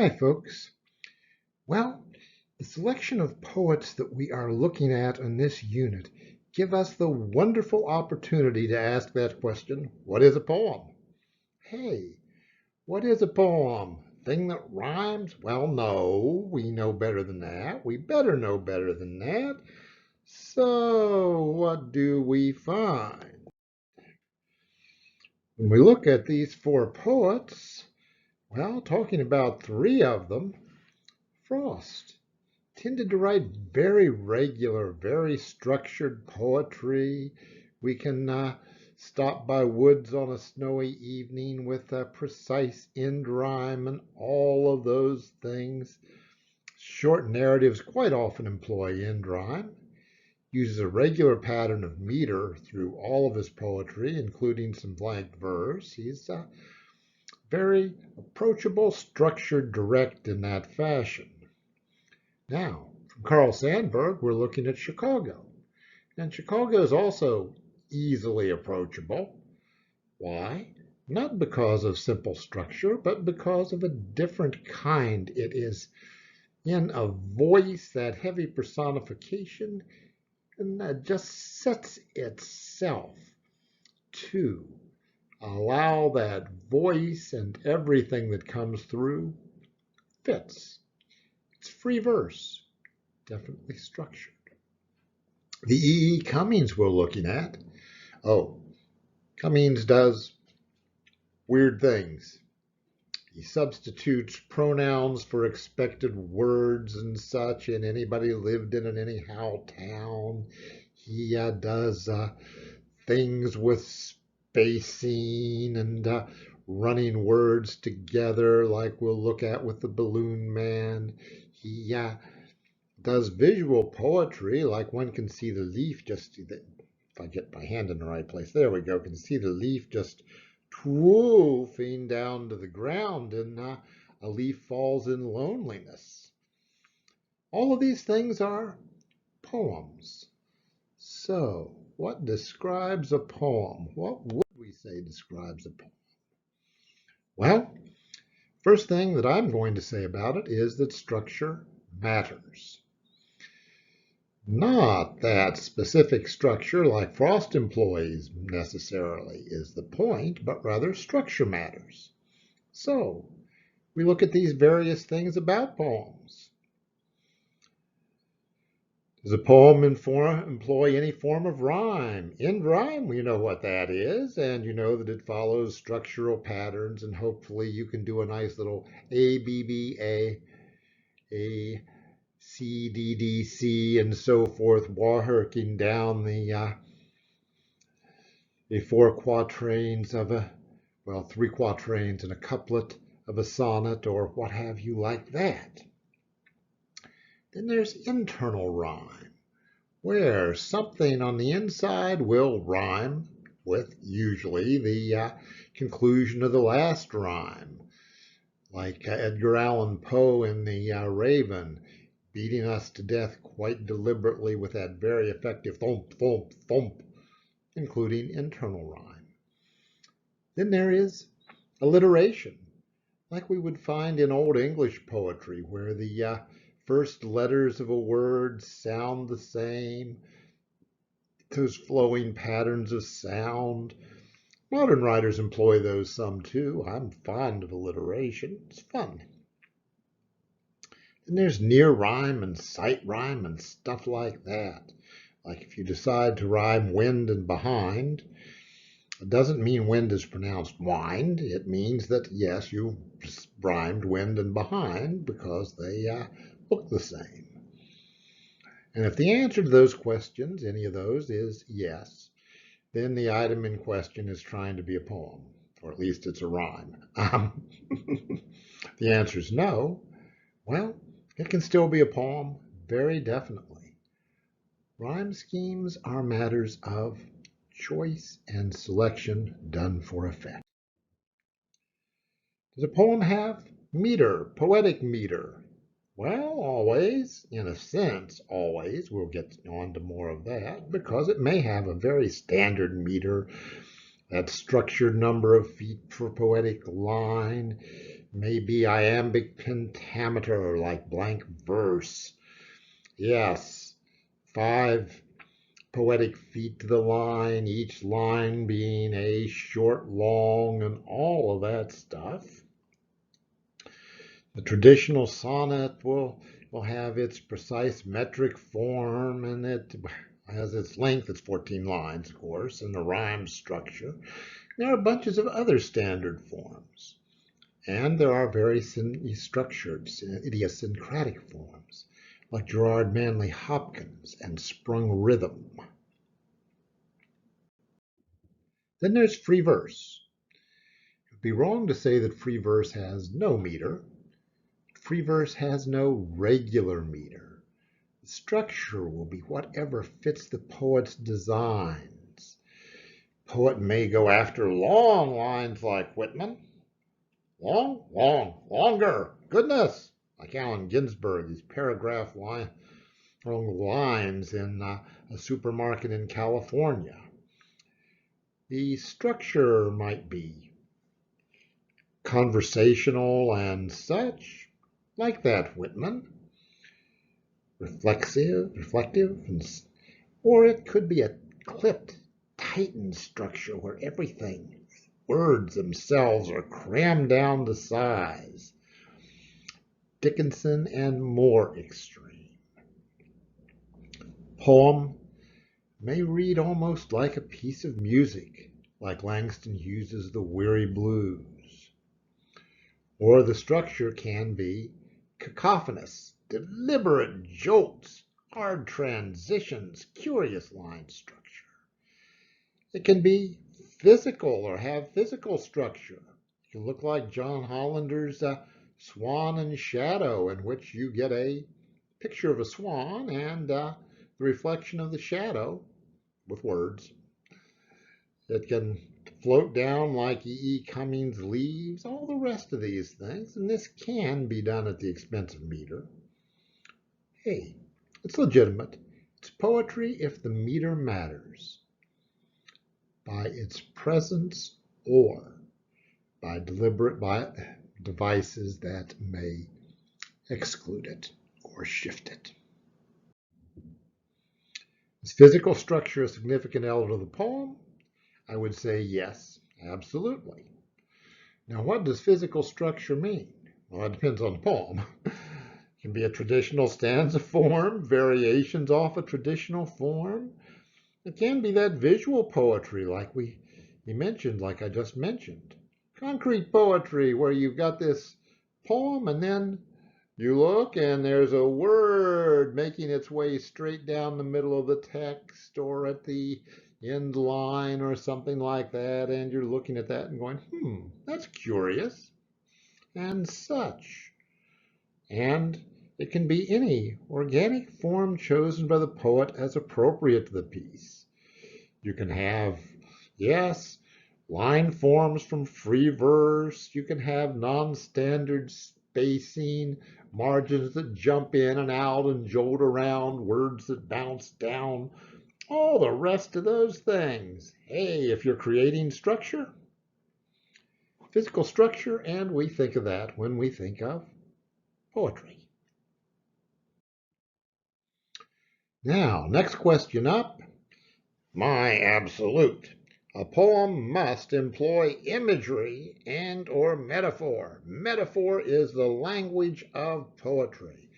Hi, folks. Well, the selection of poets that we are looking at in this unit give us the wonderful opportunity to ask that question, what is a poem? Hey, what is a poem? Thing that rhymes? Well, no, we know better than that. We better know better than that. So, what do we find? When we look at these four poets, well, talking about three of them, Frost tended to write very regular, very structured poetry. We can stop by woods on a snowy evening with a precise end rhyme and all of those things. Short narratives quite often employ end rhyme. Uses a regular pattern of meter through all of his poetry, including some blank verse. He's very approachable, structured, direct in that fashion. Now, from Carl Sandburg, we're looking at Chicago. And Chicago is also easily approachable. Why? Not because of simple structure, but because of a different kind. It is in a voice, that heavy personification, and that just sets itself to allow that voice and everything that comes through fits. It's free verse, definitely structured. The E. E. Cummings we're looking at. Oh, Cummings does weird things. He substitutes pronouns for expected words and such, and anybody lived in an anyhow town. He does things with spacing and running words together, like we'll look at with the Balloon Man. He does visual poetry, like one can see the leaf just, if I get my hand in the right place, there we go, can see the leaf just swooping down to the ground, and a leaf falls in loneliness. All of these things are poems. So, what describes a poem? What would we say describes a poem? Well, first thing that I'm going to say about it is that structure matters. Not that specific structure like Frost employs necessarily is the point, but rather structure matters. So, we look at these various things about poems. Does a poem employ any form of rhyme? End rhyme, we know what that is, and you know that it follows structural patterns, and hopefully you can do a nice little A, B, B, A, C, D, D, C, and so forth, working down the four quatrains of three quatrains and a couplet of a sonnet, or what have you like that. Then there's internal rhyme, where something on the inside will rhyme with usually the conclusion of the last rhyme, like Edgar Allan Poe in the Raven, beating us to death quite deliberately with that very effective thump, thump, thump, including internal rhyme. Then there is alliteration, like we would find in Old English poetry, where the first letters of a word sound the same, those flowing patterns of sound. Modern writers employ those some too. I'm fond of alliteration. It's fun. Then there's near rhyme and sight rhyme and stuff like that. Like if you decide to rhyme wind and behind, it doesn't mean wind is pronounced wind. It means that, yes, you rhymed wind and behind because they look the same. And if the answer to those questions, any of those, is yes, then the item in question is trying to be a poem, or at least it's a rhyme. The answer is no. Well, it can still be a poem, very definitely. Rhyme schemes are matters of choice and selection done for effect. Does a poem have meter, poetic meter? Well, always, in a sense, always. We'll get on to more of that, because it may have a very standard meter, that structured number of feet per poetic line, Maybe iambic pentameter like blank verse. Yes, 5 poetic feet to the line, each line being a short, long, and all of that stuff. The traditional sonnet will have its precise metric form, and it has its length. It's 14 lines, of course, and the rhyme structure. There are bunches of other standard forms, and there are very structured, idiosyncratic forms, like Gerard Manley Hopkins and sprung rhythm. Then there's free verse. It would be wrong to say that free verse has no meter. Free verse has no regular meter. The structure will be whatever fits the poet's designs. Poet may go after long lines like Whitman. Long, long, longer. Goodness. Like Allen Ginsberg, these paragraph long lines in a supermarket in California. The structure might be conversational and such, like that Whitman. Reflective, or it could be a clipped, tightened structure where everything, words themselves, are crammed down to size. Dickinson and more extreme. Poem may read almost like a piece of music, like Langston Hughes's The Weary Blues. Or the structure can be cacophonous, deliberate jolts, hard transitions, curious line structure. It can be physical or have physical structure. It can look like John Hollander's Swan and Shadow, in which you get a picture of a swan and the reflection of the shadow with words. It can float down like E. Cummings' Leaves, all the rest of these things, and this can be done at the expense of meter. Hey, it's legitimate. It's poetry if the meter matters by its presence or by deliberate devices that may exclude it or shift it. Is physical structure a significant element of the poem? I would say yes, absolutely. Now, what does physical structure mean? Well, it depends on the poem. It can be a traditional stanza form, variations off a traditional form. It can be that visual poetry like we mentioned, like I just mentioned. Concrete poetry where you've got this poem and then you look and there's a word making its way straight down the middle of the text or at the end line or something like that, and you're looking at that and going, that's curious, and such. And it can be any organic form chosen by the poet as appropriate to the piece. You can have, yes, line forms from free verse. You can have non-standard spacing, margins that jump in and out and jolt around, words that bounce down, all the rest of those things. Hey, if you're creating structure, physical structure, and we think of that when we think of poetry. Now, next question up. My absolute. A poem must employ imagery and or metaphor. Metaphor is the language of poetry.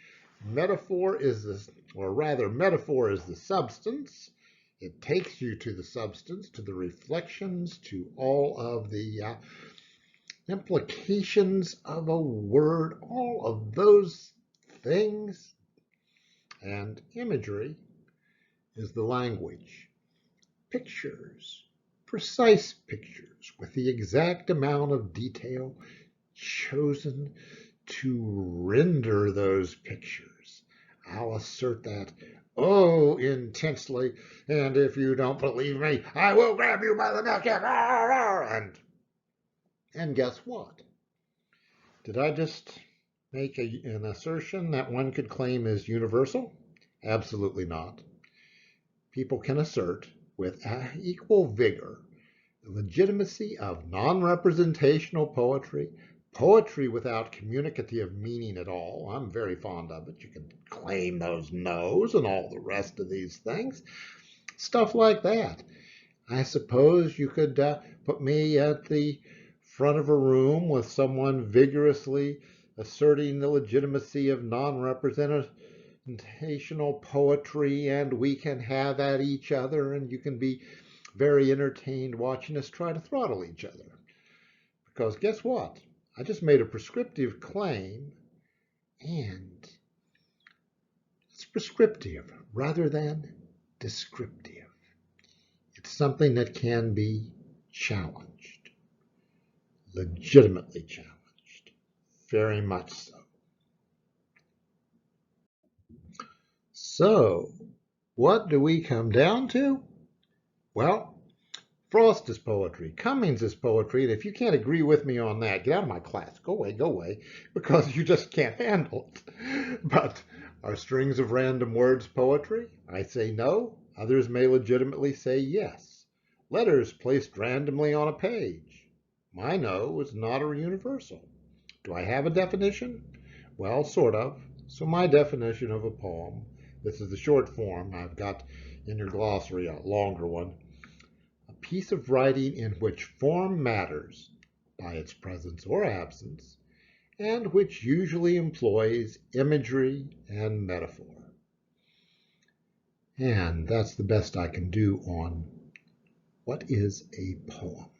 Metaphor is metaphor is the substance. It takes you to the substance, to the reflections, to all of the implications of a word, all of those things. And imagery is the language. Pictures, precise pictures with the exact amount of detail chosen to render those pictures. I'll assert that oh intensely, and if you don't believe me, I will grab you by the neck and guess what? Did I just make an assertion that one could claim is universal? Absolutely not. People can assert with equal vigor the legitimacy of non-representational poetry Poetry without communicative meaning at all. I'm very fond of it. You can claim those no's and all the rest of these things. Stuff like that. I suppose you could put me at the front of a room with someone vigorously asserting the legitimacy of non-representational poetry, and we can have at each other, and you can be very entertained watching us try to throttle each other. Because guess what? I just made a prescriptive claim, and it's prescriptive rather than descriptive. It's something that can be challenged, legitimately challenged, very much so. So, what do we come down to? Well, Frost is poetry, Cummings is poetry, and if you can't agree with me on that, get out of my class. Go away, because you just can't handle it. But are strings of random words poetry? I say no. Others may legitimately say yes. Letters placed randomly on a page. My no is not a universal. Do I have a definition? Well, sort of. So my definition of a poem, this is the short form. I've got in your glossary a longer one. A piece of writing in which form matters by its presence or absence, and which usually employs imagery and metaphor. And that's the best I can do on what is a poem.